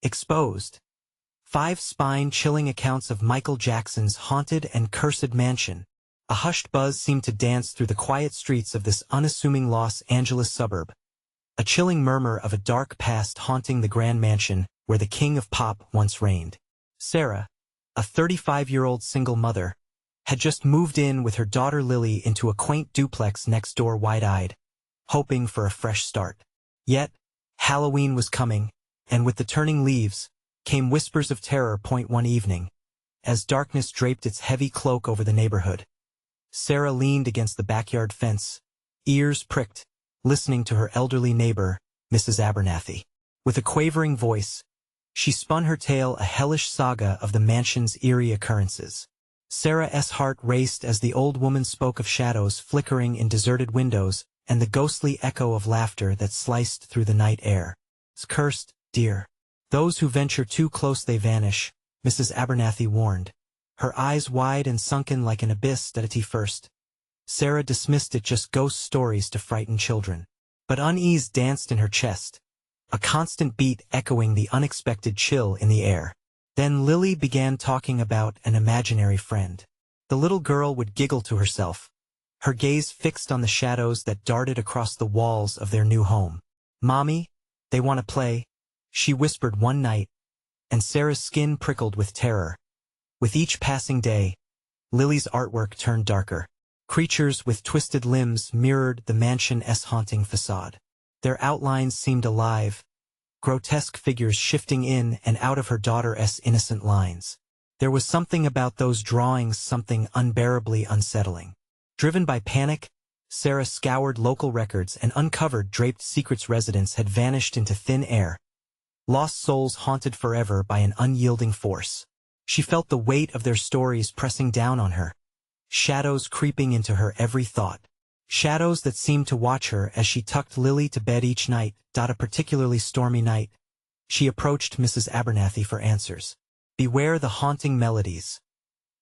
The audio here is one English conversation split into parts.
Exposed. 5 spine-chilling accounts of Michael Jackson's haunted and cursed mansion. A hushed buzz seemed to dance through the quiet streets of this unassuming Los Angeles suburb. A chilling murmur of a dark past haunting the grand mansion where the king of pop once reigned. Sarah, a 35-year-old single mother, had just moved in with her daughter Lily into a quaint duplex next door, wide-eyed, hoping for a fresh start. Yet, Halloween was coming, and with the turning leaves, came whispers of terror. One evening, as darkness draped its heavy cloak over the neighborhood, Sarah leaned against the backyard fence, ears pricked, listening to her elderly neighbor, Mrs. Abernathy. With a quavering voice, she spun her tale, a hellish saga of the mansion's eerie occurrences. Sarah's heart raced as the old woman spoke of shadows flickering in deserted windows and the ghostly echo of laughter that sliced through the night air. "It's cursed, dear. Those who venture too close they vanish," Mrs. Abernathy warned, her eyes wide and sunken like an abyss. At first, Sarah dismissed it, just ghost stories to frighten children. But unease danced in her chest, a constant beat echoing the unexpected chill in the air. Then Lily began talking about an imaginary friend. The little girl would giggle to herself, her gaze fixed on the shadows that darted across the walls of their new home. "Mommy, they want to play," she whispered one night, and Sarah's skin prickled with terror. With each passing day, Lily's artwork turned darker. Creatures with twisted limbs mirrored the mansion's haunting facade. Their outlines seemed alive, grotesque figures shifting in and out of her daughter's innocent lines. There was something about those drawings, something unbearably unsettling. Driven by panic, Sarah scoured local records and uncovered draped secrets. Residents had vanished into thin air, lost souls haunted forever by an unyielding force. She felt the weight of their stories pressing down on her, shadows creeping into her every thought. Shadows that seemed to watch her as she tucked Lily to bed each night. A particularly stormy night, she approached Mrs. Abernathy for answers. "Beware the haunting melodies.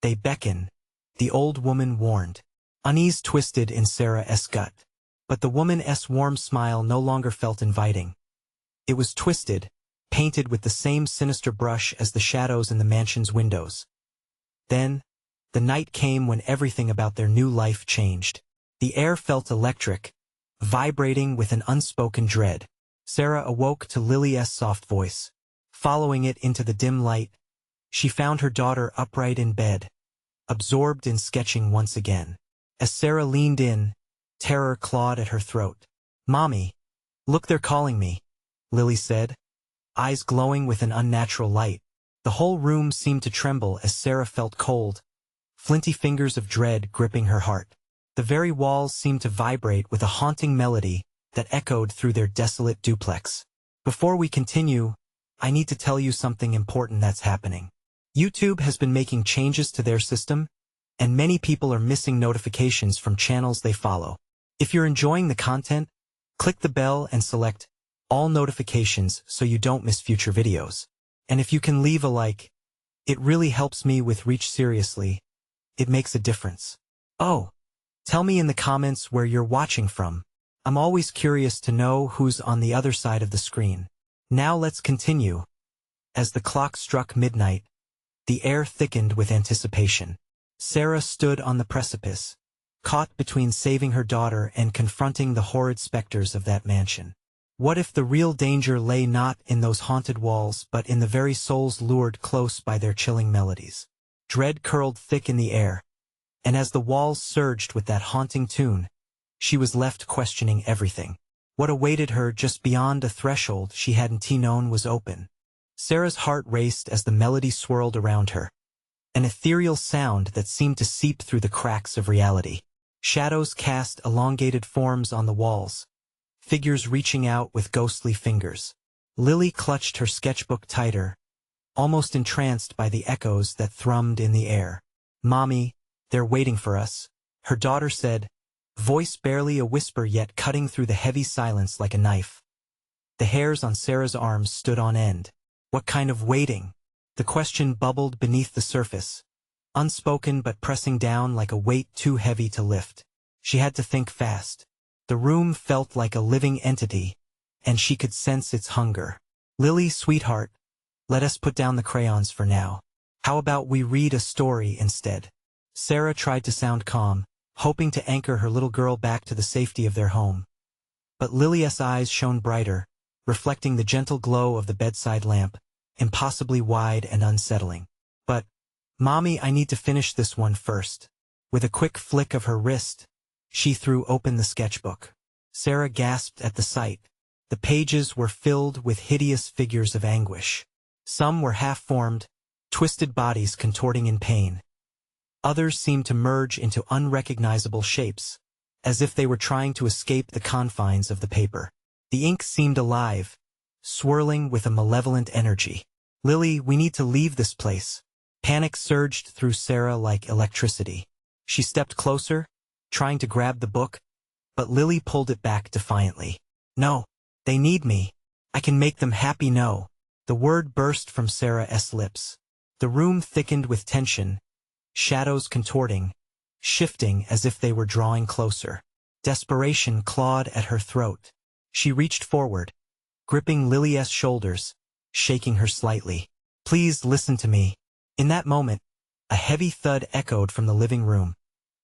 They beckon," the old woman warned. Unease twisted in Sarah's gut, but the woman's warm smile no longer felt inviting. It was twisted, painted with the same sinister brush as the shadows in the mansion's windows. Then, the night came when everything about their new life changed. The air felt electric, vibrating with an unspoken dread. Sarah awoke to Lily's soft voice. Following it into the dim light, she found her daughter upright in bed, absorbed in sketching once again. As Sarah leaned in, terror clawed at her throat. "Mommy, look, they're calling me," Lily said, eyes glowing with an unnatural light. The whole room seemed to tremble as Sarah felt cold, flinty fingers of dread gripping her heart. The very walls seemed to vibrate with a haunting melody that echoed through their desolate duplex. "Before we continue, I need to tell you something important that's happening. YouTube has been making changes to their system, and many people are missing notifications from channels they follow. If you're enjoying the content, click the bell and select all notifications so you don't miss future videos. And if you can leave a like, it really helps me with reach. Seriously, it makes a difference. Oh, tell me in the comments where you're watching from. I'm always curious to know who's on the other side of the screen. Now let's continue. As the clock struck midnight, the air thickened with anticipation. Sarah stood on the precipice, caught between saving her daughter and confronting the horrid specters of that mansion. What if the real danger lay not in those haunted walls but in the very souls lured close by their chilling melodies? Dread curled thick in the air, and as the walls surged with that haunting tune, she was left questioning everything. What awaited her just beyond a threshold she hadn't known was open? Sarah's heart raced as the melody swirled around her, an ethereal sound that seemed to seep through the cracks of reality. Shadows cast elongated forms on the walls, figures reaching out with ghostly fingers. Lily clutched her sketchbook tighter, almost entranced by the echoes that thrummed in the air. "Mommy, they're waiting for us," her daughter said, voice barely a whisper yet cutting through the heavy silence like a knife. The hairs on Sarah's arms stood on end. What kind of waiting? The question bubbled beneath the surface, unspoken but pressing down like a weight too heavy to lift. She had to think fast. The room felt like a living entity, and she could sense its hunger. "Lily, sweetheart, Let us put down the crayons for now. How about we read a story instead? Sarah tried to sound calm, hoping to anchor her little girl back to the safety of their home. But Lily's eyes shone brighter, reflecting the gentle glow of the bedside lamp, impossibly wide and unsettling. But, Mommy, I need to finish this one first. With a quick flick of her wrist, she threw open the sketchbook. Sarah gasped at the sight. The pages were filled with hideous figures of anguish. Some were half-formed, twisted bodies contorting in pain. Others seemed to merge into unrecognizable shapes, as if they were trying to escape the confines of the paper. The ink seemed alive, swirling with a malevolent energy. Lily, we need to leave this place. Panic surged through Sarah like electricity. She stepped closer, trying to grab the book, but Lily pulled it back defiantly. No, they need me. I can make them happy. No. The word burst from Sarah's lips. The room thickened with tension, shadows contorting, shifting as if they were drawing closer. Desperation clawed at her throat. She reached forward, gripping Lily's shoulders, shaking her slightly. Please listen to me. In that moment, a heavy thud echoed from the living room,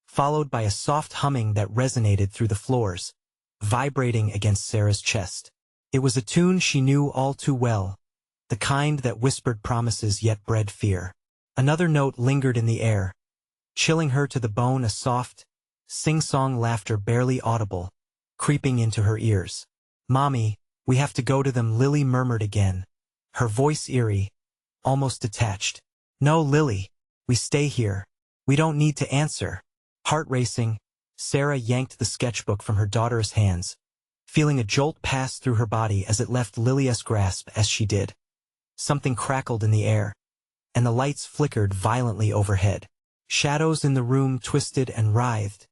followed by a soft humming that resonated through the floors, vibrating against Sarah's chest. It was a tune she knew all too well, the kind that whispered promises yet bred fear. Another note lingered in the air, chilling her to the bone, a soft, sing-song laughter barely audible, creeping into her ears. Mommy, we have to go to them, Lily murmured again, her voice eerie, almost detached. No, Lily, we stay here. We don't need to answer. Heart racing, Sarah yanked the sketchbook from her daughter's hands, feeling a jolt pass through her body as it left Lily's grasp. As she did, something crackled in the air, and the lights flickered violently overhead. Shadows in the room twisted and writhed,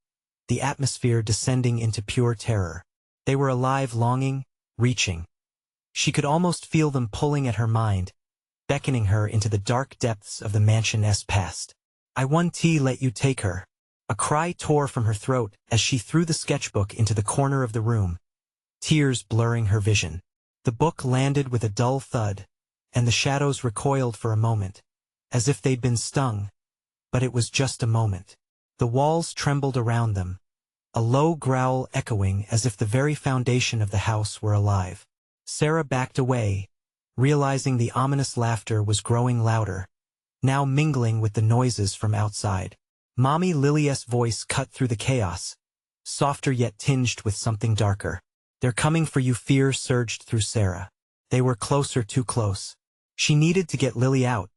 the atmosphere descending into pure terror. They were alive, longing, reaching. She could almost feel them pulling at her mind, beckoning her into the dark depths of the mansion's past. I won't let you take her. A cry tore from her throat as she threw the sketchbook into the corner of the room, tears blurring her vision. The book landed with a dull thud, and the shadows recoiled for a moment, as if they'd been stung. But it was just a moment. The walls trembled around them, a low growl echoing as if the very foundation of the house were alive. Sarah backed away, realizing the ominous laughter was growing louder, now mingling with the noises from outside. Mommy, Lily's voice cut through the chaos, softer yet tinged with something darker. They're coming for you. Fear surged through Sarah. They were closer, too close. She needed to get Lily out,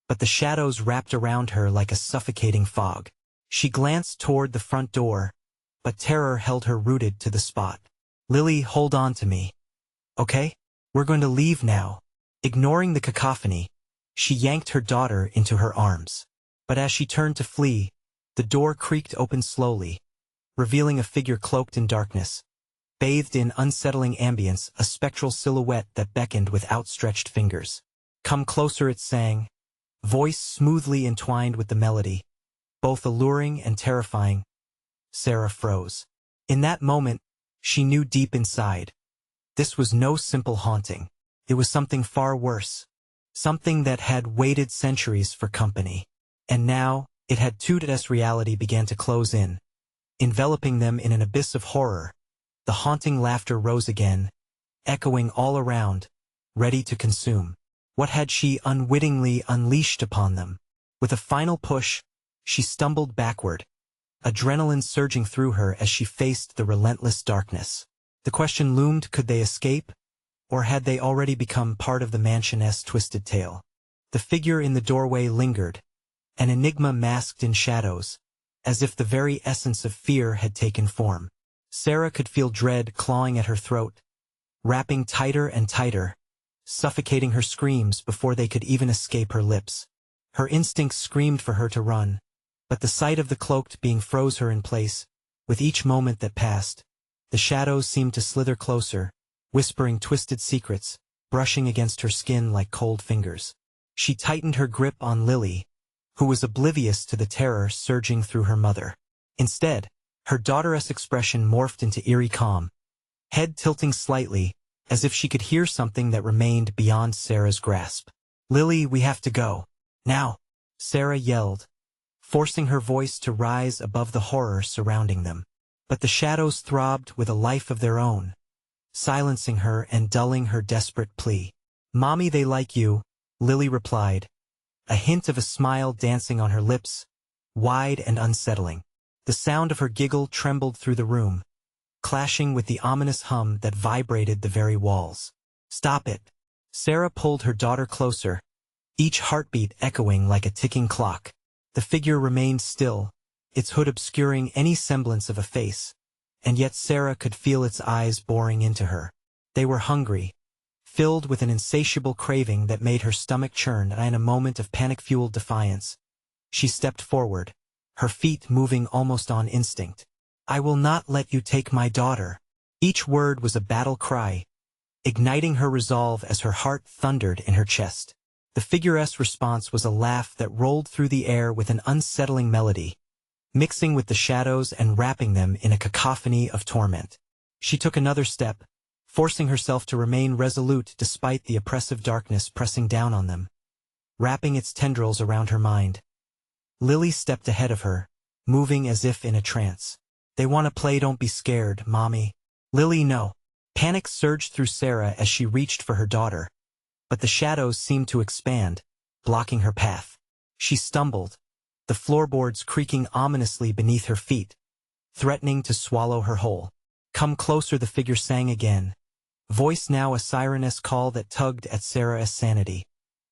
but the shadows wrapped around her like a suffocating fog. She glanced toward the front door, but terror held her rooted to the spot. Lily, hold on to me. Okay? We're going to leave now. Ignoring the cacophony, she yanked her daughter into her arms. But as she turned to flee, the door creaked open slowly, revealing a figure cloaked in darkness, bathed in unsettling ambience, a spectral silhouette that beckoned with outstretched fingers. Come closer, it sang, voice smoothly entwined with the melody, both alluring and terrifying. Sarah froze. In that moment, she knew deep inside, this was no simple haunting. It was something far worse, something that had waited centuries for company. And now, it had tooted as reality began to close in, enveloping them in an abyss of horror. The haunting laughter rose again, echoing all around, ready to consume. What had she unwittingly unleashed upon them? With a final push, she stumbled backward, adrenaline surging through her as she faced the relentless darkness. The question loomed, could they escape, or had they already become part of the mansion's twisted tale? The figure in the doorway lingered, an enigma masked in shadows, as if the very essence of fear had taken form. Sarah could feel dread clawing at her throat, wrapping tighter and tighter, suffocating her screams before they could even escape her lips. Her instincts screamed for her to run, but the sight of the cloaked being froze her in place. With each moment that passed, the shadows seemed to slither closer, whispering twisted secrets, brushing against her skin like cold fingers. She tightened her grip on Lily, who was oblivious to the terror surging through her mother. Instead, her daughter's expression morphed into eerie calm, head tilting slightly, as if she could hear something that remained beyond Sarah's grasp. "Lily, we have to go. Now!" Sarah yelled, forcing her voice to rise above the horror surrounding them. But the shadows throbbed with a life of their own, silencing her and dulling her desperate plea. "Mommy, they like you," Lily replied, a hint of a smile dancing on her lips, wide and unsettling. The sound of her giggle trembled through the room, clashing with the ominous hum that vibrated the very walls. "Stop it." Sarah pulled her daughter closer, each heartbeat echoing like a ticking clock. The figure remained still, its hood obscuring any semblance of a face, and yet Sarah could feel its eyes boring into her. They were hungry, filled with an insatiable craving that made her stomach churn, and in a moment of panic-fueled defiance, she stepped forward, her feet moving almost on instinct. "I will not let you take my daughter." Each word was a battle cry, igniting her resolve as her heart thundered in her chest. The figure's response was a laugh that rolled through the air with an unsettling melody, mixing with the shadows and wrapping them in a cacophony of torment. She took another step, forcing herself to remain resolute despite the oppressive darkness pressing down on them, wrapping its tendrils around her mind. Lily stepped ahead of her, moving as if in a trance. "They want to play, don't be scared, Mommy." "Lily, no." Panic surged through Sarah as she reached for her daughter, but the shadows seemed to expand, blocking her path. She stumbled, the floorboards creaking ominously beneath her feet, threatening to swallow her whole. "Come closer," the figure sang again, voice now a siren-esque call that tugged at Sarah's sanity,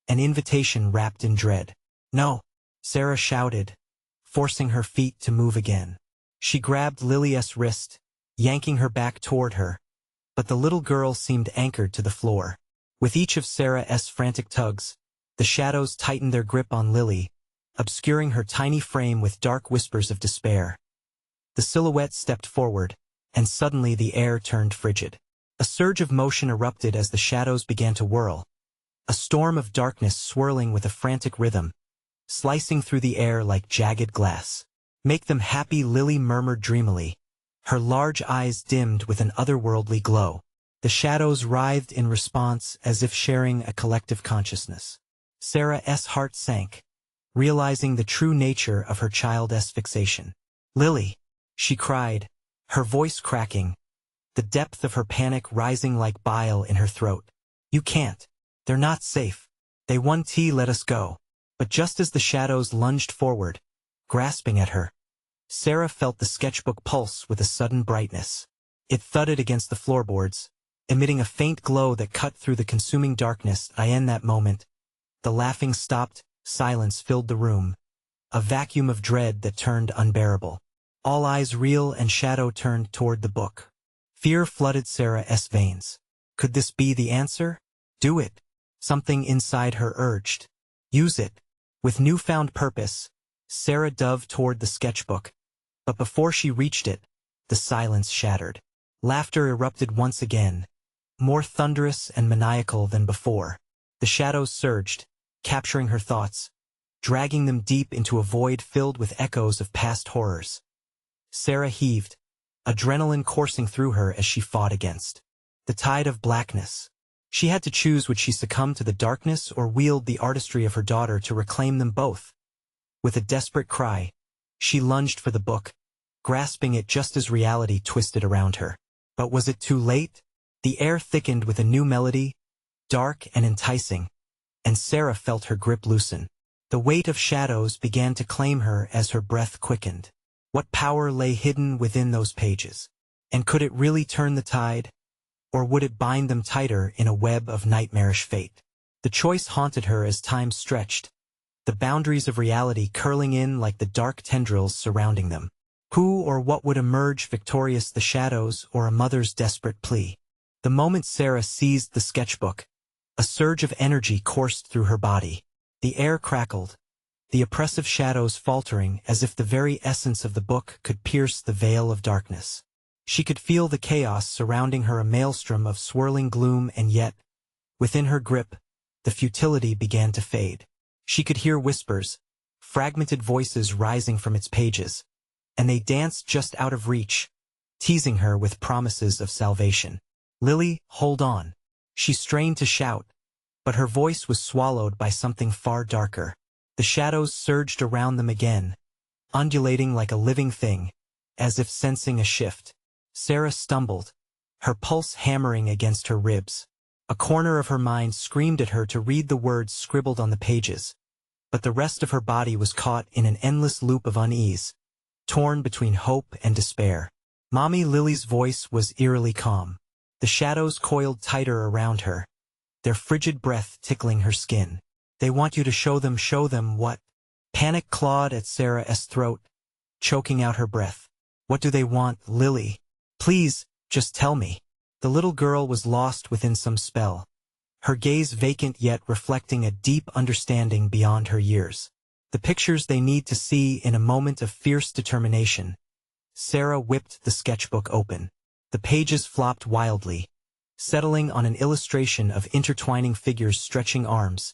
an invitation wrapped in dread. "No," Sarah shouted, forcing her feet to move again. She grabbed Lily's wrist, yanking her back toward her, but the little girl seemed anchored to the floor. With each of Sarah's frantic tugs, the shadows tightened their grip on Lily, obscuring her tiny frame with dark whispers of despair. The silhouette stepped forward, and suddenly the air turned frigid. A surge of motion erupted as the shadows began to whirl, a storm of darkness swirling with a frantic rhythm, slicing through the air like jagged glass. "Make them happy," Lily murmured dreamily, her large eyes dimmed with an otherworldly glow. The shadows writhed in response as if sharing a collective consciousness. Sarah's heart sank, realizing the true nature of her child's fixation. "Lily," she cried, her voice cracking, the depth of her panic rising like bile in her throat. "You can't. They're not safe. They want tea, let us go." But just as the shadows lunged forward, grasping at her, Sarah felt the sketchbook pulse with a sudden brightness. It thudded against the floorboards, emitting a faint glow that cut through the consuming darkness. In that moment, the laughing stopped, silence filled the room, a vacuum of dread that turned unbearable. All eyes real and shadow turned toward the book. Fear flooded Sarah's veins. Could this be the answer? Do it. Something inside her urged. Use it. With newfound purpose, Sarah dove toward the sketchbook, but before she reached it, the silence shattered. Laughter erupted once again, more thunderous and maniacal than before. The shadows surged, capturing her thoughts, dragging them deep into a void filled with echoes of past horrors. Sarah heaved, adrenaline coursing through her as she fought against the tide of blackness. She had to choose: would she succumb to the darkness or wield the artistry of her daughter to reclaim them both? With a desperate cry, she lunged for the book, grasping it just as reality twisted around her. But was it too late? The air thickened with a new melody, dark and enticing, and Sarah felt her grip loosen. The weight of shadows began to claim her as her breath quickened. What power lay hidden within those pages? And could it really turn the tide? Or would it bind them tighter in a web of nightmarish fate? The choice haunted her as time stretched, the boundaries of reality curling in like the dark tendrils surrounding them. Who or what would emerge victorious, the shadows or a mother's desperate plea? The moment Sarah seized the sketchbook, a surge of energy coursed through her body. The air crackled, the oppressive shadows faltering as if the very essence of the book could pierce the veil of darkness. She could feel the chaos surrounding her, a maelstrom of swirling gloom, and yet, within her grip, the futility began to fade. She could hear whispers, fragmented voices rising from its pages, and they danced just out of reach, teasing her with promises of salvation. "Lily, hold on." She strained to shout, but her voice was swallowed by something far darker. The shadows surged around them again, undulating like a living thing, as if sensing a shift. Sarah stumbled, her pulse hammering against her ribs. A corner of her mind screamed at her to read the words scribbled on the pages, but the rest of her body was caught in an endless loop of unease, torn between hope and despair. Mommy Lily's voice was eerily calm. The shadows coiled tighter around her, their frigid breath tickling her skin. They want you to show them what? Panic clawed at Sarah's throat, choking out her breath. What do they want, Lily? Please, just tell me. The little girl was lost within some spell, her gaze vacant yet reflecting a deep understanding beyond her years. The pictures they need to see in a moment of fierce determination. Sarah whipped the sketchbook open. The pages flopped wildly, settling on an illustration of intertwining figures stretching arms,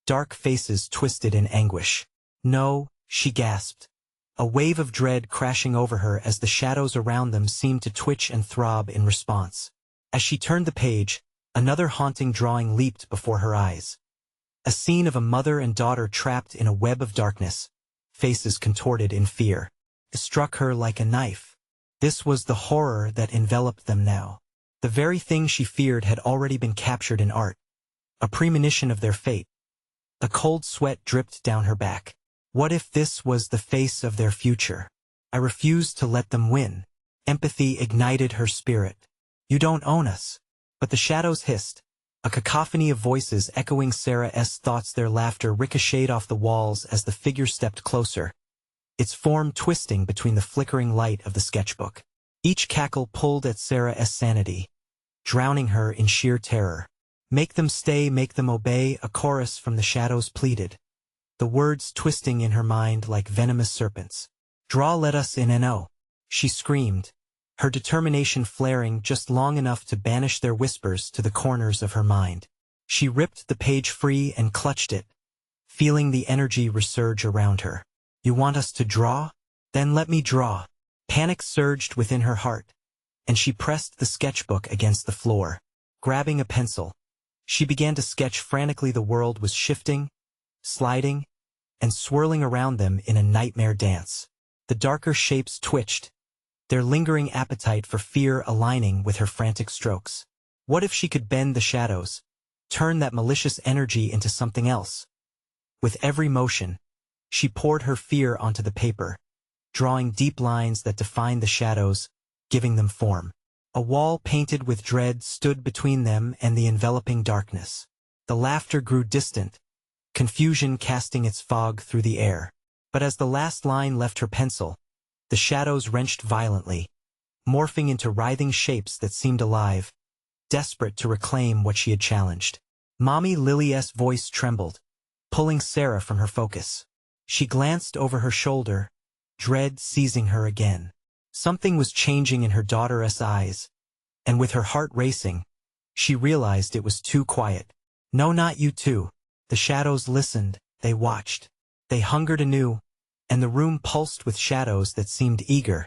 dark faces twisted in anguish. No, she gasped, a wave of dread crashing over her as the shadows around them seemed to twitch and throb in response. As she turned the page, another haunting drawing leaped before her eyes. A scene of a mother and daughter trapped in a web of darkness, faces contorted in fear. It struck her like a knife. This was the horror that enveloped them now. The very thing she feared had already been captured in art, a premonition of their fate. A cold sweat dripped down her back. What if this was the face of their future? I refused to let them win. Empathy ignited her spirit. You don't own us. But the shadows hissed, a cacophony of voices echoing Sarah's thoughts. Their laughter ricocheted off the walls as the figure stepped closer, its form twisting between the flickering light of the sketchbook. Each cackle pulled at Sarah's sanity, drowning her in sheer terror. Make them stay, make them obey, a chorus from the shadows pleaded, the words twisting in her mind like venomous serpents. Draw, let us in and oh, she screamed, her determination flaring just long enough to banish their whispers to the corners of her mind. She ripped the page free and clutched it, feeling the energy resurge around her. You want us to draw? Then let me draw. Panic surged within her heart, and she pressed the sketchbook against the floor. Grabbing a pencil, she began to sketch frantically. The world was shifting, sliding, and swirling around them in a nightmare dance. The darker shapes twitched, their lingering appetite for fear aligning with her frantic strokes. What if she could bend the shadows, turn that malicious energy into something else? With every motion, she poured her fear onto the paper, drawing deep lines that defined the shadows, giving them form. A wall painted with dread stood between them and the enveloping darkness. The laughter grew distant, confusion casting its fog through the air. But as the last line left her pencil, the shadows wrenched violently, morphing into writhing shapes that seemed alive, desperate to reclaim what she had challenged. Mommy Lily's voice trembled, pulling Sarah from her focus. She glanced over her shoulder, dread seizing her again. Something was changing in her daughter's eyes, and with her heart racing, she realized it was too quiet. No, not you too. The shadows listened, they watched, they hungered anew, and the room pulsed with shadows that seemed eager,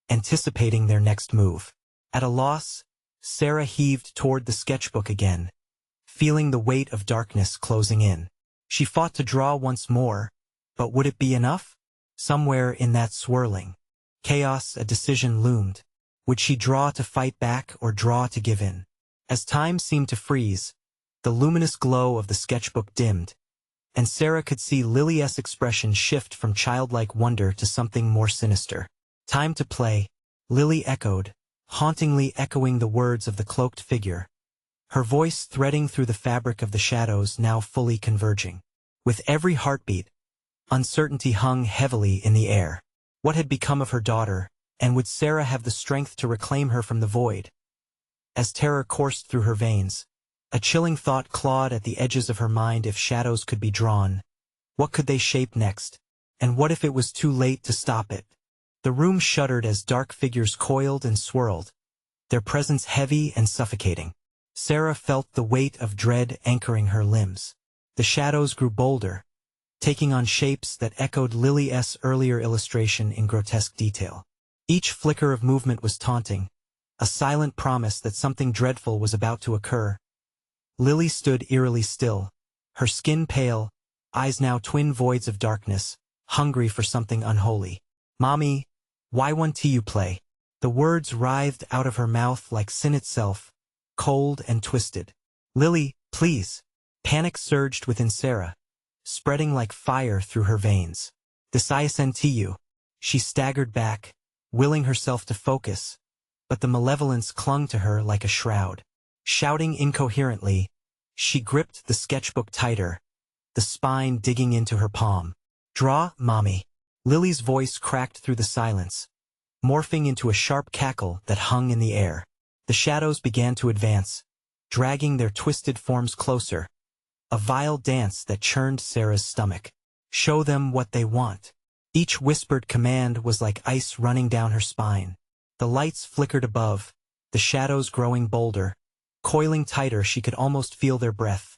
anticipating their next move. At a loss, Sarah heaved toward the sketchbook again, feeling the weight of darkness closing in. She fought to draw once more, but would it be enough? Somewhere in that swirling chaos, a decision loomed. Would she draw to fight back or draw to give in? As time seemed to freeze, the luminous glow of the sketchbook dimmed, and Sarah could see Lily's expression shift from childlike wonder to something more sinister. Time to play, Lily echoed, hauntingly echoing the words of the cloaked figure, her voice threading through the fabric of the shadows now fully converging. With every heartbeat, uncertainty hung heavily in the air. What had become of her daughter, and would Sarah have the strength to reclaim her from the void? As terror coursed through her veins, a chilling thought clawed at the edges of her mind. If shadows could be drawn, what could they shape next? And what if it was too late to stop it? The room shuddered as dark figures coiled and swirled, their presence heavy and suffocating. Sarah felt the weight of dread anchoring her limbs. The shadows grew bolder, taking on shapes that echoed Lily's earlier illustration in grotesque detail. Each flicker of movement was taunting, a silent promise that something dreadful was about to occur. Lily stood eerily still, her skin pale, eyes now twin voids of darkness, hungry for something unholy. "Mommy, why won't you play?" The words writhed out of her mouth like sin itself, cold and twisted. "Lily, please." Panic surged within Sarah, spreading like fire through her veins. "This isn't you." She staggered back, willing herself to focus, but the malevolence clung to her like a shroud. Shouting incoherently, she gripped the sketchbook tighter, the spine digging into her palm. "Draw, Mommy." Lily's voice cracked through the silence, morphing into a sharp cackle that hung in the air. The shadows began to advance, dragging their twisted forms closer, a vile dance that churned Sarah's stomach. "Show them what they want." Each whispered command was like ice running down her spine. The lights flickered above, the shadows growing bolder, coiling tighter. She could almost feel their breath.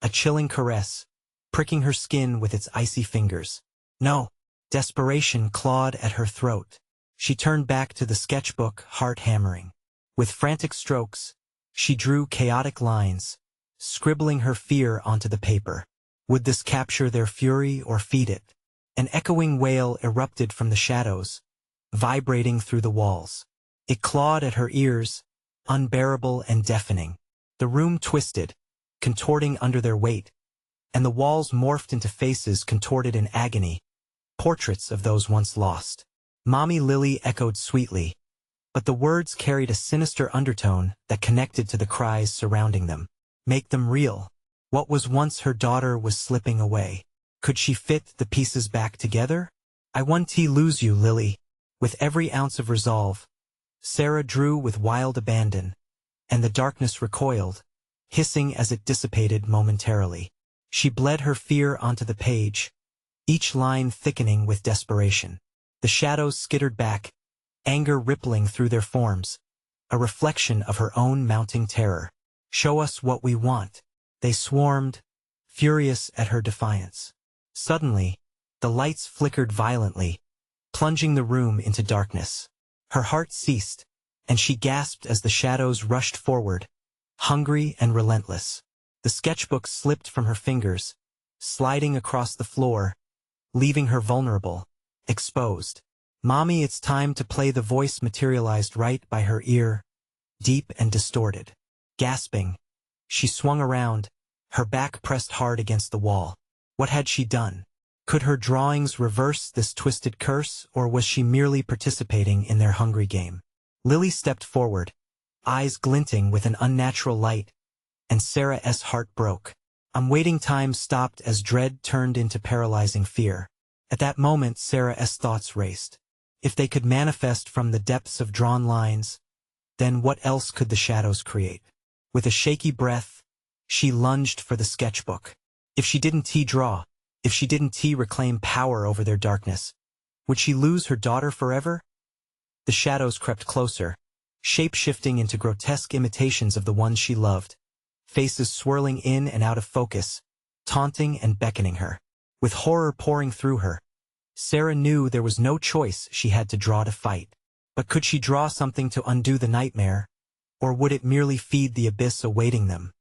A chilling caress, pricking her skin with its icy fingers. "No!" Desperation clawed at her throat. She turned back to the sketchbook, heart hammering. With frantic strokes, she drew chaotic lines, scribbling her fear onto the paper. Would this capture their fury or feed it? An echoing wail erupted from the shadows, vibrating through the walls. It clawed at her ears, unbearable and deafening. The room twisted, contorting under their weight, and the walls morphed into faces contorted in agony, portraits of those once lost. "Mommy," Lily echoed sweetly, but the words carried a sinister undertone that connected to the cries surrounding them. Make them real. What was once her daughter was slipping away. Could she fit the pieces back together? "I want to lose you, Lily." With every ounce of resolve, Sarah drew with wild abandon, and the darkness recoiled, hissing as it dissipated momentarily. She bled her fear onto the page, each line thickening with desperation. The shadows skittered back, anger rippling through their forms, a reflection of her own mounting terror. "Show us what we want." They swarmed, furious at her defiance. Suddenly, the lights flickered violently, plunging the room into darkness. Her heart ceased, and she gasped as the shadows rushed forward, hungry and relentless. The sketchbook slipped from her fingers, sliding across the floor, leaving her vulnerable, exposed. "Mommy, it's time to play." The voice materialized right by her ear, deep and distorted. Gasping, she swung around, her back pressed hard against the wall. What had she done? Could her drawings reverse this twisted curse, or was she merely participating in their hungry game? Lily stepped forward, eyes glinting with an unnatural light, and Sarah's heart broke. Waiting time stopped as dread turned into paralyzing fear. At that moment Sarah's thoughts raced. If they could manifest from the depths of drawn lines, then what else could the shadows create? With a shaky breath, she lunged for the sketchbook. If she didn't draw, if she didn't reclaim power over their darkness, would she lose her daughter forever? The shadows crept closer, shape-shifting into grotesque imitations of the ones she loved, faces swirling in and out of focus, taunting and beckoning her. With horror pouring through her, Sarah knew there was no choice. She had to draw to fight. But could she draw something to undo the nightmare, or would it merely feed the abyss awaiting them?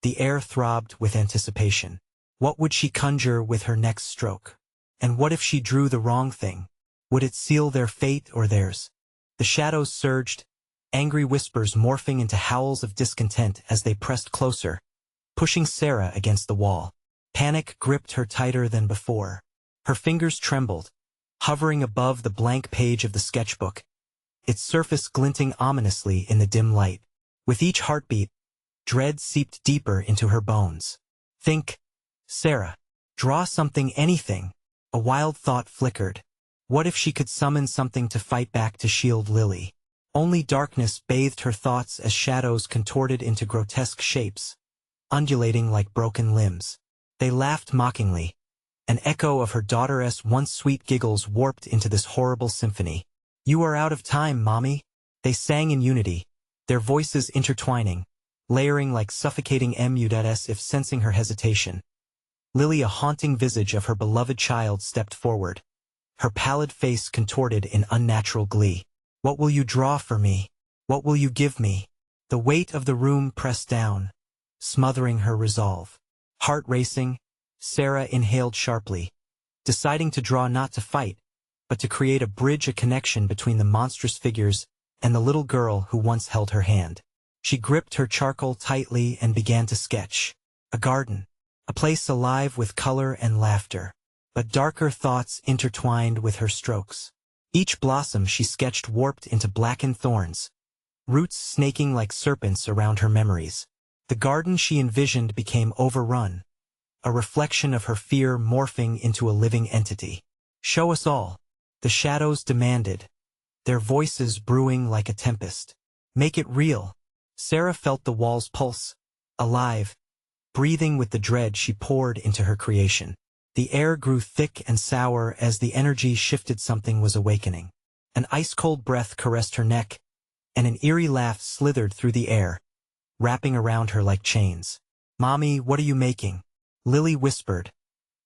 The air throbbed with anticipation. What would she conjure with her next stroke? And what if she drew the wrong thing? Would it seal their fate or theirs? The shadows surged, angry whispers morphing into howls of discontent as they pressed closer, pushing Sarah against the wall. Panic gripped her tighter than before. Her fingers trembled, hovering above the blank page of the sketchbook, its surface glinting ominously in the dim light. With each heartbeat, dread seeped deeper into her bones. "Think, Sarah. Draw something, anything." A wild thought flickered. What if she could summon something to fight back, to shield Lily? Only darkness bathed her thoughts as shadows contorted into grotesque shapes, undulating like broken limbs. They laughed mockingly. An echo of her daughter's once sweet giggles warped into this horrible symphony. "You are out of time, Mommy." They sang in unity, their voices intertwining, layering like suffocating muds. If sensing her hesitation, Lily, a haunting visage of her beloved child, stepped forward, her pallid face contorted in unnatural glee. "What will you draw for me? What will you give me?" The weight of the room pressed down, smothering her resolve. Heart racing, Sarah inhaled sharply, deciding to draw not to fight, but to create a bridge, a connection between the monstrous figures and the little girl who once held her hand. She gripped her charcoal tightly and began to sketch. A garden, a place alive with color and laughter. But darker thoughts intertwined with her strokes. Each blossom she sketched warped into blackened thorns, roots snaking like serpents around her memories. The garden she envisioned became overrun, a reflection of her fear morphing into a living entity. "Show us all," the shadows demanded, their voices brewing like a tempest. "Make it real." Sarah felt the walls pulse, alive, breathing with the dread she poured into her creation. The air grew thick and sour as the energy shifted. Something was awakening. An ice-cold breath caressed her neck, and an eerie laugh slithered through the air, wrapping around her like chains. "Mommy, what are you making?" Lily whispered,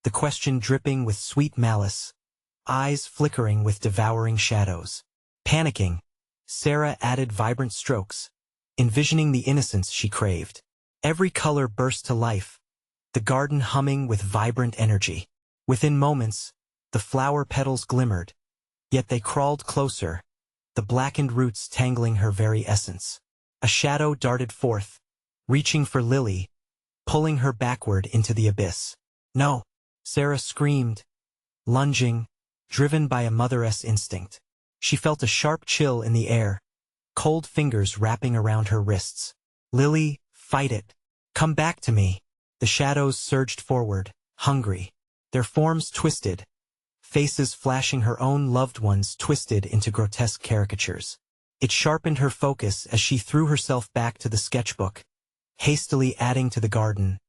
the question dripping with sweet malice, eyes flickering with devouring shadows. Panicking, Sarah added vibrant strokes, envisioning the innocence she craved. Every color burst to life, the garden humming with vibrant energy. Within moments, the flower petals glimmered, yet they crawled closer, the blackened roots tangling her very essence. A shadow darted forth, reaching for Lily, pulling her backward into the abyss. "No!" Sarah screamed, lunging, driven by a motheress instinct. She felt a sharp chill in the air, cold fingers wrapping around her wrists. "Lily, fight it! Come back to me!" The shadows surged forward, hungry, their forms twisted, faces flashing her own loved ones twisted into grotesque caricatures. It sharpened her focus as she threw herself back to the sketchbook, hastily adding to the garden,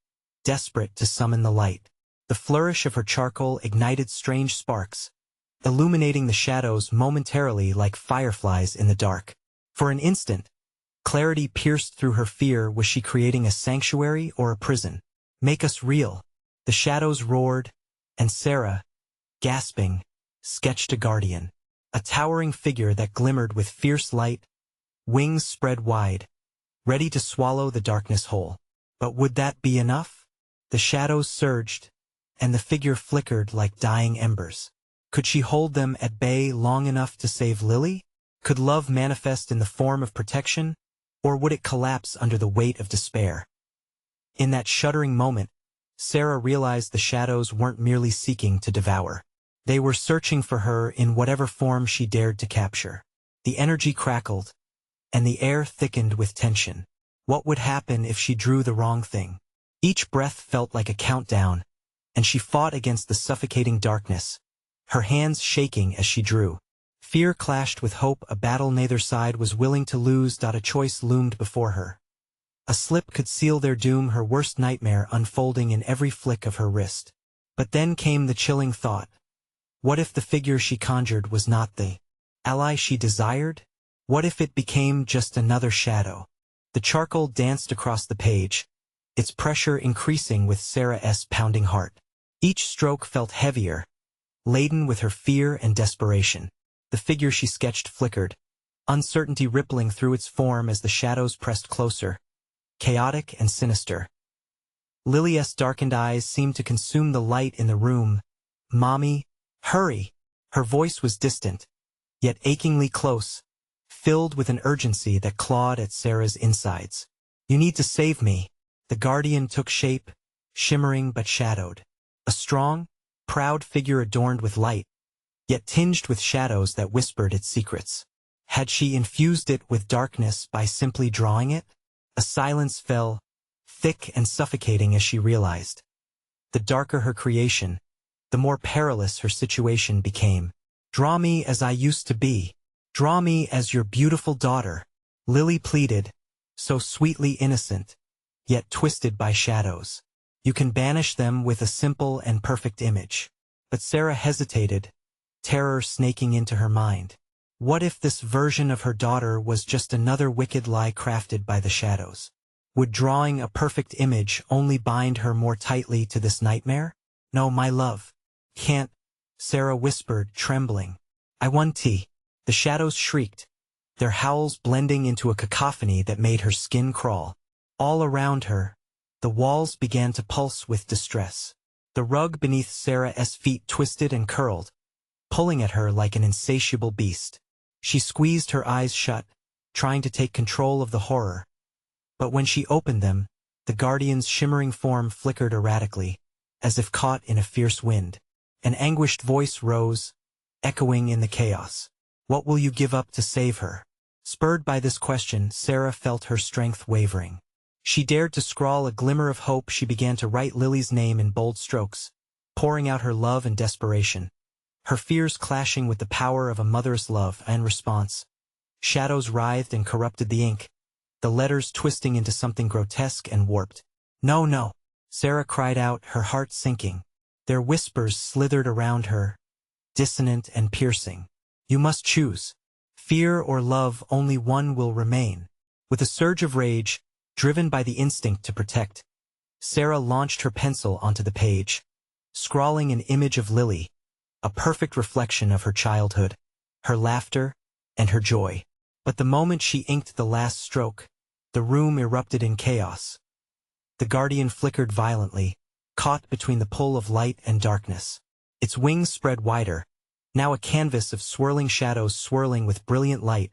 desperate to summon the light. The flourish of her charcoal ignited strange sparks, illuminating the shadows momentarily like fireflies in the dark. For an instant, clarity pierced through her fear. Was she creating a sanctuary or a prison? "Make us real," the shadows roared, and Sarah, gasping, sketched a guardian, a towering figure that glimmered with fierce light, wings spread wide, ready to swallow the darkness whole. But would that be enough? The shadows surged, and the figure flickered like dying embers. Could she hold them at bay long enough to save Lily? Could love manifest in the form of protection, or would it collapse under the weight of despair? In that shuddering moment, Sarah realized the shadows weren't merely seeking to devour. They were searching for her in whatever form she dared to capture. The energy crackled, and the air thickened with tension. What would happen if she drew the wrong thing? Each breath felt like a countdown, and she fought against the suffocating darkness, her hands shaking as she drew. Fear clashed with hope, a battle neither side was willing to lose. A choice loomed before her. A slip could seal their doom, her worst nightmare unfolding in every flick of her wrist. But then came the chilling thought. What if the figure she conjured was not the ally she desired? What if it became just another shadow? The charcoal danced across the page, its pressure increasing with Sarah's pounding heart. Each stroke felt heavier, laden with her fear and desperation. The figure she sketched flickered, uncertainty rippling through its form as the shadows pressed closer, chaotic and sinister. Lily's darkened eyes seemed to consume the light in the room. "Mommy, hurry!" Her voice was distant, yet achingly close, filled with an urgency that clawed at Sarah's insides. "You need to save me." The guardian took shape, shimmering but shadowed. A strong, proud figure adorned with light, yet tinged with shadows that whispered its secrets. Had she infused it with darkness by simply drawing it? A silence fell, thick and suffocating as she realized. The darker her creation, the more perilous her situation became. "Draw me as I used to be. Draw me as your beautiful daughter," Lily pleaded, so sweetly innocent, yet twisted by shadows. "You can banish them with a simple and perfect image." But Sarah hesitated, terror snaking into her mind. What if this version of her daughter was just another wicked lie crafted by the shadows? Would drawing a perfect image only bind her more tightly to this nightmare? "No, my love. Can't," Sarah whispered, trembling. "I want tea." The shadows shrieked, their howls blending into a cacophony that made her skin crawl. All around her, The walls began to pulse with distress. The rug beneath Sarah's feet twisted and curled, pulling at her like an insatiable beast. She squeezed her eyes shut, trying to take control of the horror. But when she opened them, the guardian's shimmering form flickered erratically, as if caught in a fierce wind. An anguished voice rose, echoing in the chaos. "What will you give up to save her?" Spurred by this question, Sarah felt her strength wavering. She dared to scrawl a glimmer of hope. She began to write Lily's name in bold strokes, pouring out her love and desperation. Her fears clashing with the power of a mother's love. In response, shadows writhed and corrupted the ink, the letters twisting into something grotesque and warped. "No, no," Sarah cried out, her heart sinking. Their whispers slithered around her, dissonant and piercing. "You must choose. Fear or love, only one will remain." With a surge of rage, driven by the instinct to protect, Sarah launched her pencil onto the page, scrawling an image of Lily, a perfect reflection of her childhood, her laughter, and her joy. But the moment she inked the last stroke, the room erupted in chaos. The guardian flickered violently, caught between the pull of light and darkness. Its wings spread wider, now a canvas of swirling shadows swirling with brilliant light,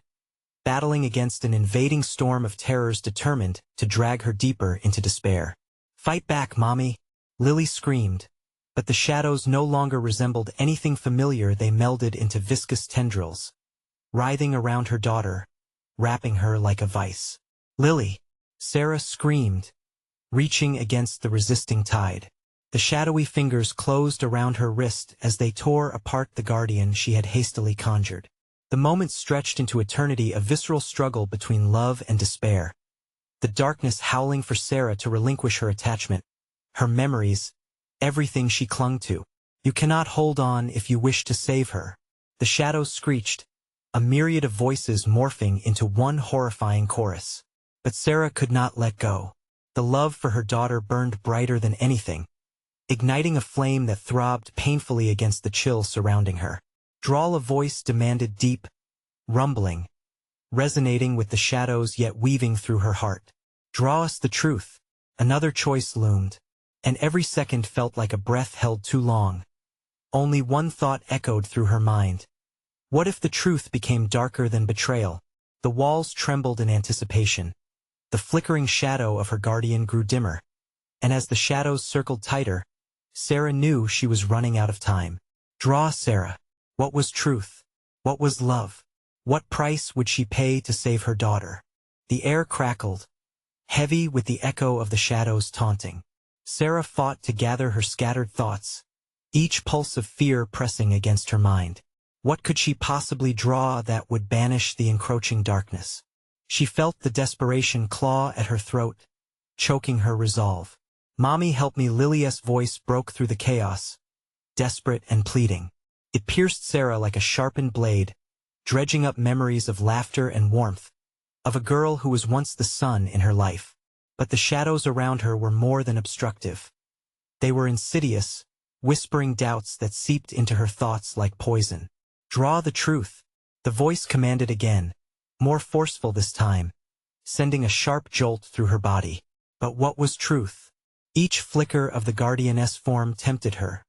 battling against an invading storm of terrors determined to drag her deeper into despair. "Fight back, Mommy!" Lily screamed, but the shadows no longer resembled anything familiar. They melded into viscous tendrils, writhing around her daughter, wrapping her like a vice. "Lily!" Sarah screamed, reaching against the resisting tide. The shadowy fingers closed around her wrist as they tore apart the guardian she had hastily conjured. The moment stretched into eternity, a visceral struggle between love and despair. The darkness howling for Sarah to relinquish her attachment, her memories, everything she clung to. "You cannot hold on if you wish to save her." The shadows screeched, a myriad of voices morphing into one horrifying chorus. But Sarah could not let go. The love for her daughter burned brighter than anything, igniting a flame that throbbed painfully against the chill surrounding her. Drawl, a voice demanded, deep, rumbling, resonating with the shadows yet weaving through her heart. "Draw us the truth." Another choice loomed, and every second felt like a breath held too long. Only one thought echoed through her mind. What if the truth became darker than betrayal? The walls trembled in anticipation. The flickering shadow of her guardian grew dimmer, and as the shadows circled tighter, Sarah knew she was running out of time. Draw, Sarah. What was truth? What was love? What price would she pay to save her daughter? The air crackled, heavy with the echo of the shadows taunting. Sarah fought to gather her scattered thoughts, each pulse of fear pressing against her mind. What could she possibly draw that would banish the encroaching darkness? She felt the desperation claw at her throat, choking her resolve. "Mommy, help me!" Lily's voice broke through the chaos, desperate and pleading. It pierced Sarah like a sharpened blade, dredging up memories of laughter and warmth, of a girl who was once the sun in her life. But the shadows around her were more than obstructive. They were insidious, whispering doubts that seeped into her thoughts like poison. "Draw the truth," the voice commanded again, more forceful this time, sending a sharp jolt through her body. But what was truth? Each flicker of the guardianess form tempted her,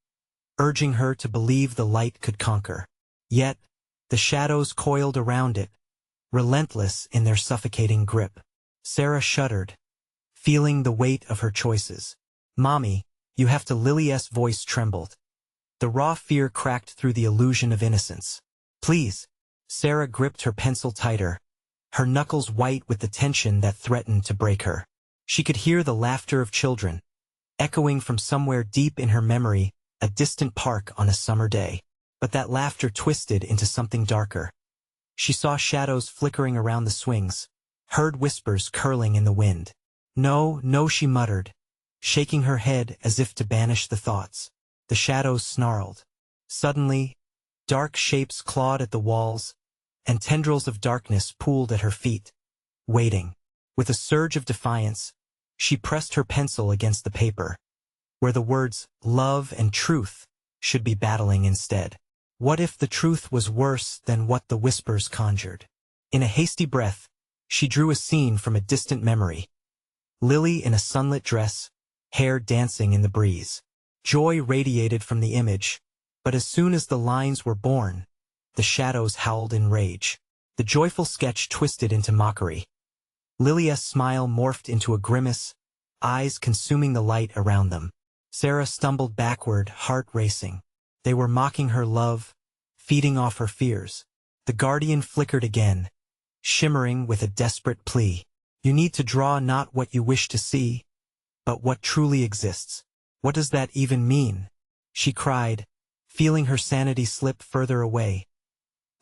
urging her to believe the light could conquer. Yet, the shadows coiled around it, relentless in their suffocating grip. Sarah shuddered, feeling the weight of her choices. "Mommy, you have to." Lily's voice trembled. The raw fear cracked through the illusion of innocence. "Please." Sarah gripped her pencil tighter, her knuckles white with the tension that threatened to break her. She could hear the laughter of children, echoing from somewhere deep in her memory, a distant park on a summer day. But that laughter twisted into something darker. She saw shadows flickering around the swings, heard whispers curling in the wind. "No, no," she muttered, shaking her head as if to banish the thoughts. The shadows snarled. Suddenly, dark shapes clawed at the walls, and tendrils of darkness pooled at her feet, waiting. With a surge of defiance, she pressed her pencil against the paper, where the words love and truth should be battling instead. What if the truth was worse than what the whispers conjured? In a hasty breath, she drew a scene from a distant memory. Lily in a sunlit dress, hair dancing in the breeze. Joy radiated from the image, but as soon as the lines were born, the shadows howled in rage. The joyful sketch twisted into mockery. Lily's smile morphed into a grimace, eyes consuming the light around them. Sarah stumbled backward, heart racing. They were mocking her love, feeding off her fears. The guardian flickered again, shimmering with a desperate plea. You need to draw not what you wish to see, but what truly exists. What does that even mean? She cried, feeling her sanity slip further away.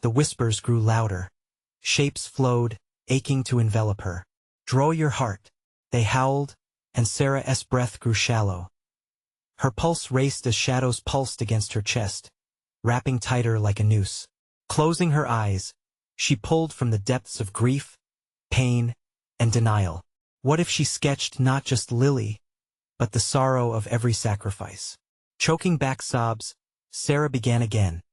The whispers grew louder. Shapes flowed, aching to envelop her. Draw your heart, they howled, and Sarah's breath grew shallow. Her pulse raced as shadows pulsed against her chest, wrapping tighter like a noose. Closing her eyes, she pulled from the depths of grief, pain, and denial. What if she sketched not just Lily, but the sorrow of every sacrifice? Choking back sobs, Sarah began again,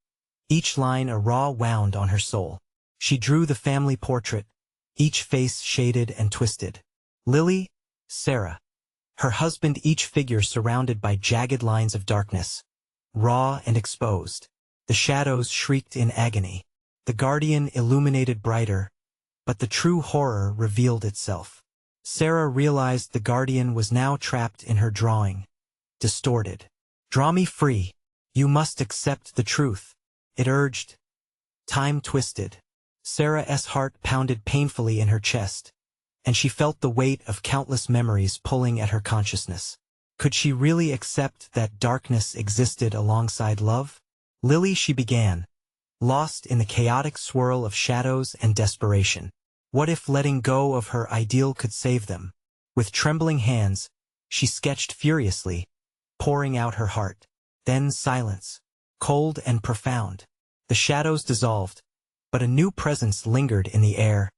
each line a raw wound on her soul. She drew the family portrait, each face shaded and twisted. Lily, Sarah. Her husband, each figure surrounded by jagged lines of darkness, raw and exposed. The shadows shrieked in agony. The guardian illuminated brighter, but the true horror revealed itself. Sarah realized the guardian was now trapped in her drawing, distorted. Draw me free. You must accept the truth, it urged. Time twisted. Sarah's heart pounded painfully in her chest, and she felt the weight of countless memories pulling at her consciousness. Could she really accept that darkness existed alongside love? Lily, she began, lost in the chaotic swirl of shadows and desperation. What if letting go of her ideal could save them? With trembling hands, she sketched furiously, pouring out her heart. Then silence, cold and profound. The shadows dissolved, but a new presence lingered in the air,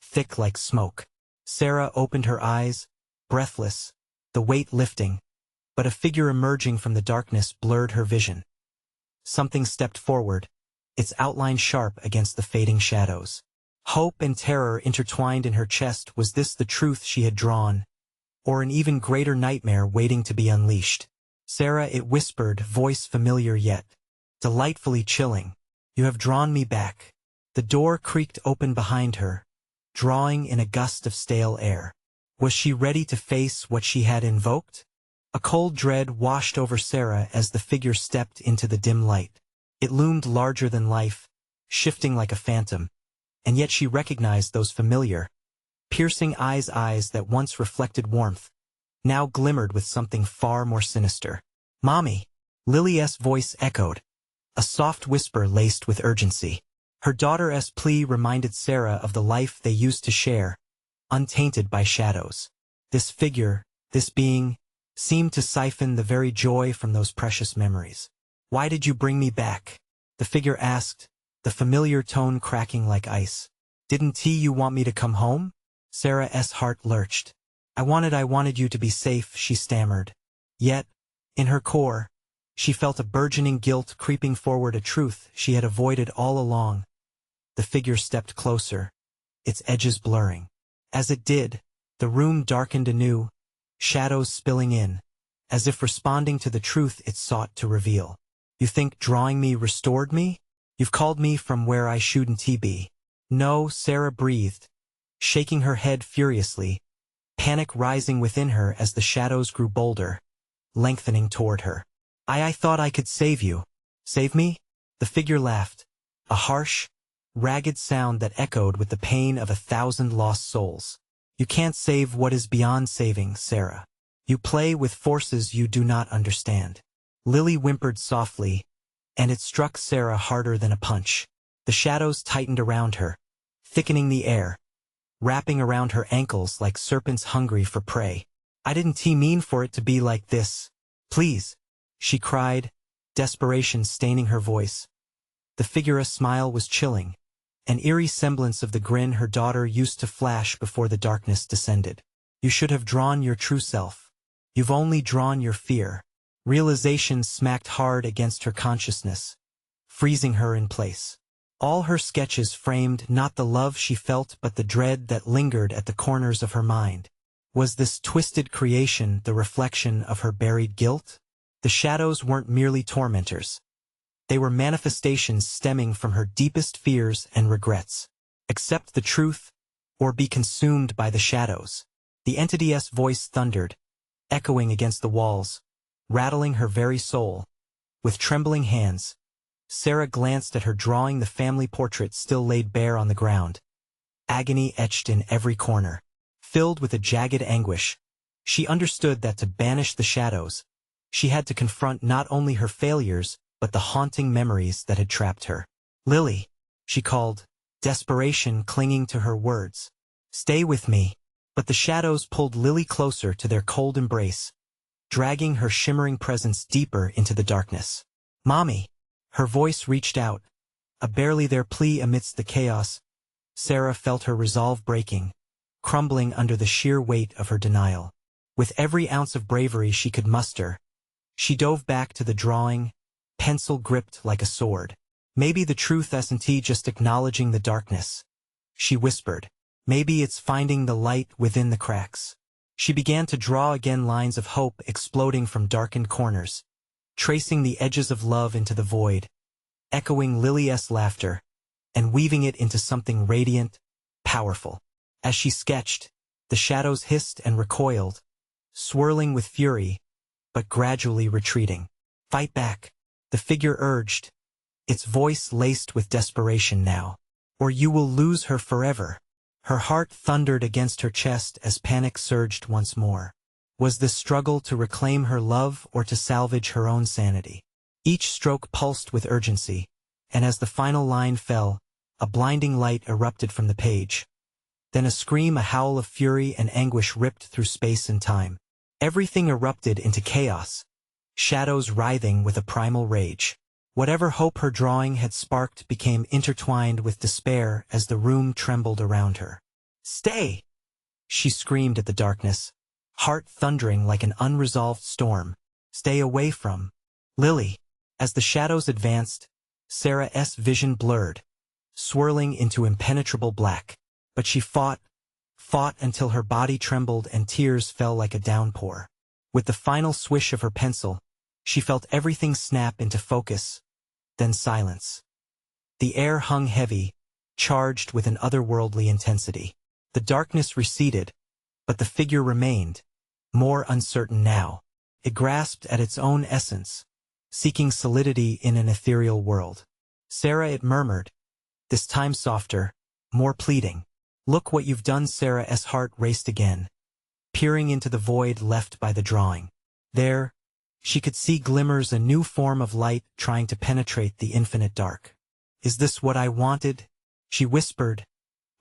thick like smoke. Sarah opened her eyes, breathless, the weight lifting, but a figure emerging from the darkness blurred her vision. Something stepped forward, its outline sharp against the fading shadows. Hope and terror intertwined in her chest. Was this the truth she had drawn, or an even greater nightmare waiting to be unleashed? Sarah, it whispered, voice familiar yet delightfully chilling. You have drawn me back. The door creaked open behind her, drawing in a gust of stale air. Was she ready to face what she had invoked? A cold dread washed over Sarah as the figure stepped into the dim light. It loomed larger than life, shifting like a phantom, and yet she recognized those familiar, piercing eyes that once reflected warmth, now glimmered with something far more sinister. Mommy! Lily's voice echoed, a soft whisper laced with urgency. Her daughter's plea reminded Sarah of the life they used to share, untainted by shadows. This figure, this being, seemed to siphon the very joy from those precious memories. Why did you bring me back? The figure asked, the familiar tone cracking like ice. Didn't you want me to come home? Sarah's heart lurched. I wanted you to be safe, she stammered. Yet, in her core, she felt a burgeoning guilt creeping forward, a truth she had avoided all along. The figure stepped closer, its edges blurring. As it did, the room darkened anew, shadows spilling in, as if responding to the truth it sought to reveal. You think drawing me restored me? You've called me from where I shouldn't be. No, Sarah breathed, shaking her head furiously, panic rising within her as the shadows grew bolder, lengthening toward her. I thought I could save you. Save me? The figure laughed, a harsh, ragged sound that echoed with the pain of 1,000 lost souls. You can't save what is beyond saving, Sarah. You play with forces you do not understand. Lily whimpered softly, and it struck Sarah harder than a punch. The shadows tightened around her, thickening the air, wrapping around her ankles like serpents hungry for prey. I didn't mean for it to be like this. Please, she cried, desperation staining her voice. The figure's smile was chilling, an eerie semblance of the grin her daughter used to flash before the darkness descended. You should have drawn your true self. You've only drawn your fear. Realization smacked hard against her consciousness, freezing her in place. All her sketches framed not the love she felt but the dread that lingered at the corners of her mind. Was this twisted creation the reflection of her buried guilt? The shadows weren't merely tormentors. They were manifestations stemming from her deepest fears and regrets. Accept the truth, or be consumed by the shadows. The entity's voice thundered, echoing against the walls, rattling her very soul. With trembling hands, Sarah glanced at her drawing, the family portrait still laid bare on the ground. Agony etched in every corner. Filled with a jagged anguish, she understood that to banish the shadows, she had to confront not only her failures, but the haunting memories that had trapped her. "Lily," she called, desperation clinging to her words. "Stay with me." But the shadows pulled Lily closer to their cold embrace, dragging her shimmering presence deeper into the darkness. "Mommy!" Her voice reached out, a barely there plea amidst the chaos. Sarah felt her resolve breaking, crumbling under the sheer weight of her denial. With every ounce of bravery she could muster, she dove back to the drawing, pencil gripped like a sword. "Maybe the truth isn't just acknowledging the darkness," she whispered. "Maybe it's finding the light within the cracks." She began to draw again, lines of hope exploding from darkened corners, tracing the edges of love into the void, echoing Lily's laughter, and weaving it into something radiant, powerful. As she sketched, the shadows hissed and recoiled, swirling with fury, but gradually retreating. "Fight back," the figure urged, its voice laced with desperation now. "Or you will lose her forever." Her heart thundered against her chest as panic surged once more. Was this struggle to reclaim her love or to salvage her own sanity? Each stroke pulsed with urgency, and as the final line fell, a blinding light erupted from the page. Then a scream, a howl of fury and anguish ripped through space and time. Everything erupted into chaos, shadows writhing with a primal rage. Whatever hope her drawing had sparked became intertwined with despair as the room trembled around her. "Stay!" she screamed at the darkness, heart thundering like an unresolved storm. "Stay away from Lily." As the shadows advanced, Sarah's vision blurred, swirling into impenetrable black. But she fought until her body trembled and tears fell like a downpour. With the final swish of her pencil, she felt everything snap into focus, then silence. The air hung heavy, charged with an otherworldly intensity. The darkness receded, but the figure remained, more uncertain now. It grasped at its own essence, seeking solidity in an ethereal world. "Sarah," it murmured, this time softer, more pleading. "Look what you've done." Sarah's heart raced again, peering into the void left by the drawing. There, she could see glimmers, a new form of light trying to penetrate the infinite dark. "Is this what I wanted?" she whispered,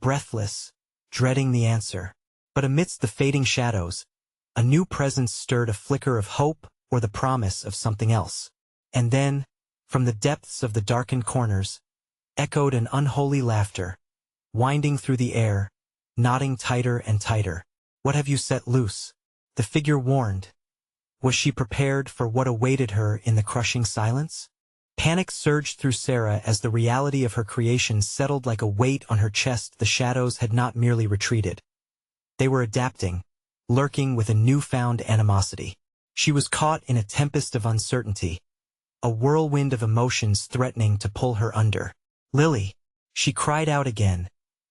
breathless, dreading the answer. But amidst the fading shadows, a new presence stirred, a flicker of hope or the promise of something else. And then, from the depths of the darkened corners, echoed an unholy laughter, winding through the air, knotting tighter and tighter. "What have you set loose?" the figure warned. Was she prepared for what awaited her in the crushing silence? Panic surged through Sarah as the reality of her creation settled like a weight on her chest. The shadows had not merely retreated. They were adapting, lurking with a newfound animosity. She was caught in a tempest of uncertainty, a whirlwind of emotions threatening to pull her under. "Lily!" she cried out again,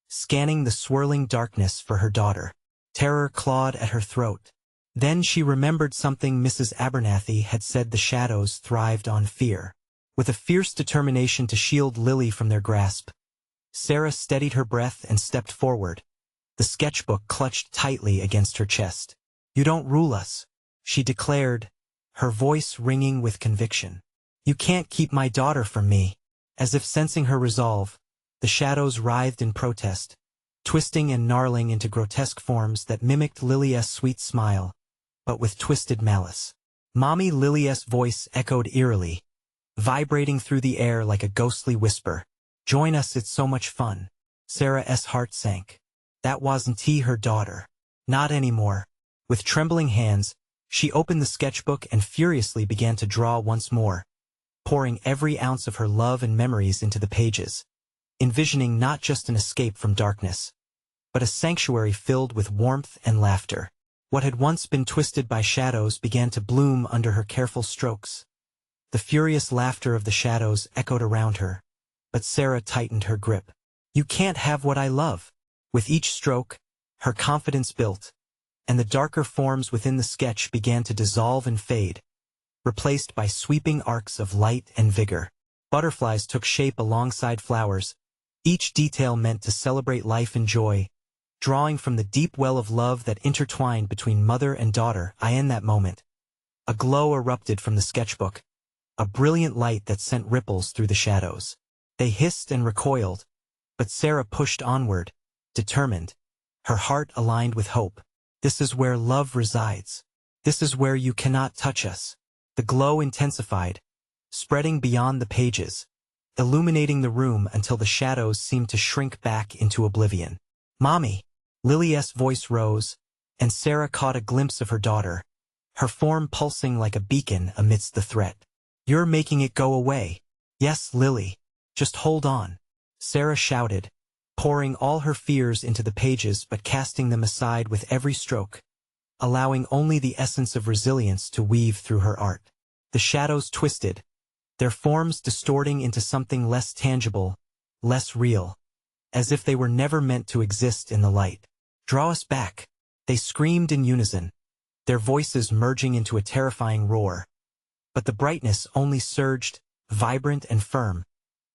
scanning the swirling darkness for her daughter. Terror clawed at her throat. Then she remembered something Mrs. Abernathy had said: the shadows thrived on fear. With a fierce determination to shield Lily from their grasp, Sarah steadied her breath and stepped forward, the sketchbook clutched tightly against her chest. "You don't rule us," she declared, her voice ringing with conviction. "You can't keep my daughter from me." As if sensing her resolve, the shadows writhed in protest, twisting and gnarling into grotesque forms that mimicked Lily's sweet smile, but with twisted malice. "Mommy!" Lily's voice echoed eerily, vibrating through the air like a ghostly whisper. "Join us, it's so much fun." Sarah's heart sank. That wasn't her daughter. Not anymore. With trembling hands, she opened the sketchbook and furiously began to draw once more, pouring every ounce of her love and memories into the pages, envisioning not just an escape from darkness, but a sanctuary filled with warmth and laughter. What had once been twisted by shadows began to bloom under her careful strokes. The furious laughter of the shadows echoed around her, but Sarah tightened her grip. "You can't have what I love." With each stroke, her confidence built, and the darker forms within the sketch began to dissolve and fade, replaced by sweeping arcs of light and vigor. Butterflies took shape alongside flowers, each detail meant to celebrate life and joy, drawing from the deep well of love that intertwined between mother and daughter. In that moment, a glow erupted from the sketchbook, a brilliant light that sent ripples through the shadows. They hissed and recoiled, but Sarah pushed onward, determined, her heart aligned with hope. "This is where love resides. This is where you cannot touch us." The glow intensified, spreading beyond the pages, illuminating the room until the shadows seemed to shrink back into oblivion. "Mommy!" Lily's voice rose, and Sarah caught a glimpse of her daughter, her form pulsing like a beacon amidst the threat. "You're making it go away." "Yes, Lily. Just hold on," Sarah shouted, pouring all her fears into the pages but casting them aside with every stroke, allowing only the essence of resilience to weave through her art. The shadows twisted, their forms distorting into something less tangible, less real, as if they were never meant to exist in the light. "Draw us back," they screamed in unison, their voices merging into a terrifying roar. But the brightness only surged, vibrant and firm,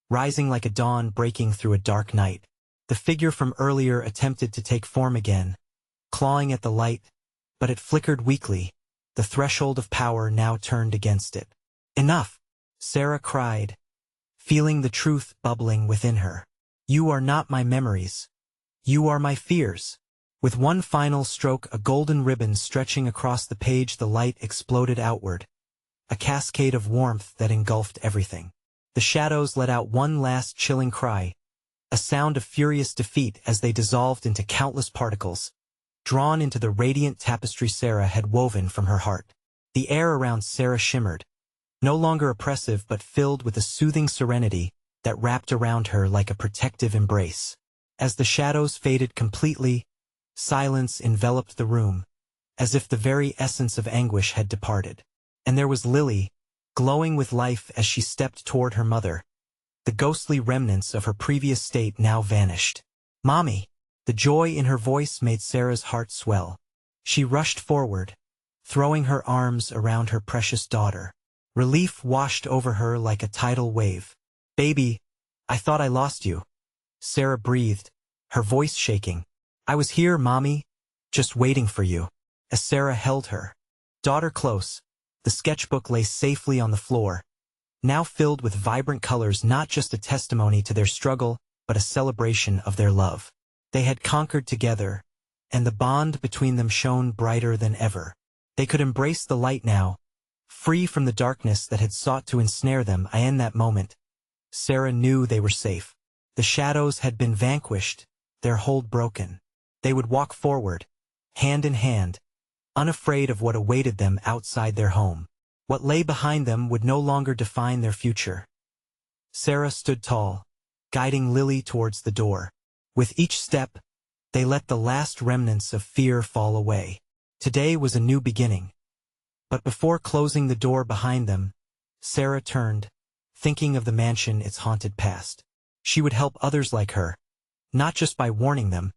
rising like a dawn breaking through a dark night. The figure from earlier attempted to take form again, clawing at the light, but it flickered weakly, the threshold of power now turned against it. "Enough!" Sarah cried, feeling the truth bubbling within her. "You are not my memories. You are my fears." With one final stroke, a golden ribbon stretching across the page, the light exploded outward, a cascade of warmth that engulfed everything. The shadows let out one last chilling cry, a sound of furious defeat as they dissolved into countless particles, drawn into the radiant tapestry Sarah had woven from her heart. The air around Sarah shimmered, no longer oppressive but filled with a soothing serenity that wrapped around her like a protective embrace. As the shadows faded completely, silence enveloped the room, as if the very essence of anguish had departed. And there was Lily, glowing with life as she stepped toward her mother. The ghostly remnants of her previous state now vanished. "Mommy!" The joy in her voice made Sarah's heart swell. She rushed forward, throwing her arms around her precious daughter. Relief washed over her like a tidal wave. "Baby, I thought I lost you," Sarah breathed, her voice shaking. "I was here, Mommy, just waiting for you." As Sarah held her daughter close, the sketchbook lay safely on the floor, now filled with vibrant colors, not just a testimony to their struggle, but a celebration of their love. They had conquered together, and the bond between them shone brighter than ever. They could embrace the light now, free from the darkness that had sought to ensnare them. In that moment, Sarah knew they were safe. The shadows had been vanquished, their hold broken. They would walk forward, hand in hand, unafraid of what awaited them outside their home. What lay behind them would no longer define their future. Sarah stood tall, guiding Lily towards the door. With each step, they let the last remnants of fear fall away. Today was a new beginning. But before closing the door behind them, Sarah turned, thinking of the mansion, its haunted past. She would help others like her, not just by warning them,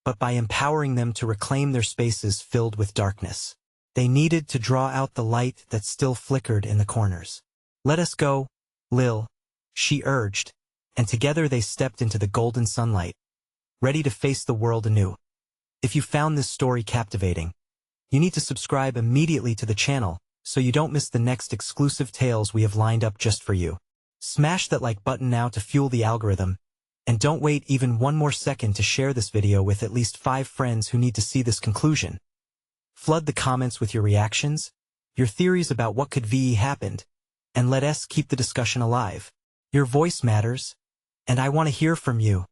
but by empowering them to reclaim their spaces filled with darkness. They needed to draw out the light that still flickered in the corners. "Let us go, Lil," she urged, and together they stepped into the golden sunlight, ready to face the world anew. If you found this story captivating, you need to subscribe immediately to the channel so you don't miss the next exclusive tales we have lined up just for you. Smash that like button now to fuel the algorithm, and don't wait even one more second to share this video with at least 5 friends who need to see this conclusion. Flood the comments with your reactions, your theories about what could have happened, and let us keep the discussion alive. Your voice matters, and I want to hear from you.